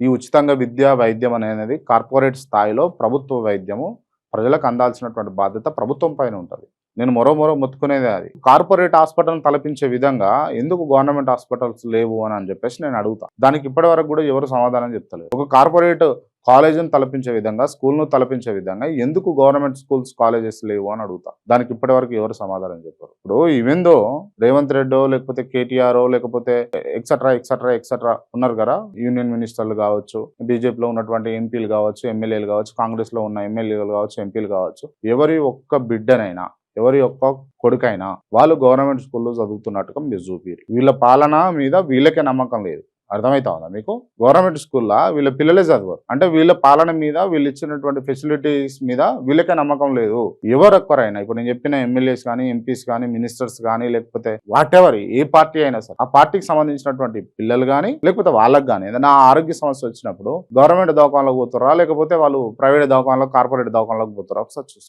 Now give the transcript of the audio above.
ఈ ఉచితంగా విద్య, వైద్యం అనేది కార్పొరేట్ స్థాయిలో ప్రభుత్వ వైద్యము ప్రజలకు అందాల్సినటువంటి బాధ్యత ప్రభుత్వం పైన ఉంటది. నేను మరో మొత్తుకునేదే అది. కార్పొరేట్ హాస్పిటల్‌ని తలపించే విధంగా ఎందుకు గవర్నమెంట్ హాస్పిటల్స్ లేవు అని చెప్పేసి నేను అడుగుతా. దానికి ఇప్పటి వరకు గూడా ఎవరు సమాధానం చెప్తలేరు. ఒక కార్పొరేట్ కాలేజ్‌ని తలపించే విధంగా, స్కూల్‌ను తలపించే విధంగా ఎందుకు గవర్నమెంట్ స్కూల్స్, కాలేజెస్ లేవు అని అడుగుతా. దానికి ఇప్పటి వరకు ఎవరు సమాధానం చెప్పరు. ఇప్పుడు ఈవెన్ దో రేవంత్ రెడ్డో, లేకపోతే కేటీఆరో, లేకపోతే ఎక్సెట్రా, ఎక్సెట్రా, ఎక్సెట్రా ఉన్నారు గదా! యూనియన్ మినిస్టర్‌లు గావచ్చు, బీజేపీలో ఉన్నటువంటి ఎంపీలు గావచ్చు, ఎమ్మెల్యేలు గావచ్చు, కాంగ్రెస్‌లో ఉన్న ఎమ్మెల్యేలు గావచ్చు, ఎంపీలు గావచ్చు, ఎవరి ఒక్క బిడ్డనైనా, ఎవరి యొక్క కొడుకైనా వాళ్ళు గవర్నమెంట్ స్కూల్‌లో చదువుతున్నట్టుగా మీరు చూపియ్యరు. వీళ్ళ పాలన మీద వీళ్ళకే నమ్మకం లేదు. అర్థమైతా ఉందా మీకు? గవర్నమెంట్ స్కూల్‌లా వీళ్ళ పిల్లలే చదవరు. అంటే వీళ్ళ పాలన మీద, వీళ్ళు ఇచ్చినటువంటి ఫెసిలిటీస్ మీద వీళ్ళకే నమ్మకం లేదు. ఎవరొక్కరైనా ఇప్పుడు నేను చెప్పిన ఎమ్మెల్యేస్ కానీ, ఎంపీస్ కానీ, మినిస్టర్స్ కానీ, లేకపోతే వాటెవర్ ఏ పార్టీ అయినా సరే, ఆ పార్టీకి సంబంధించినటువంటి పిల్లలు కానీ, లేకపోతే వాళ్ళకి కానీ ఏదైనా ఆరోగ్య సమస్య వచ్చినప్పుడు గవర్నమెంట్ దవాఖానలోకి పోతారా, లేకపోతే వాళ్ళు ప్రైవేట్ దవాఖానలో, కార్పొరేట్ దవాఖానలోకి పోతారా ఒకసారి చూసుకోండి.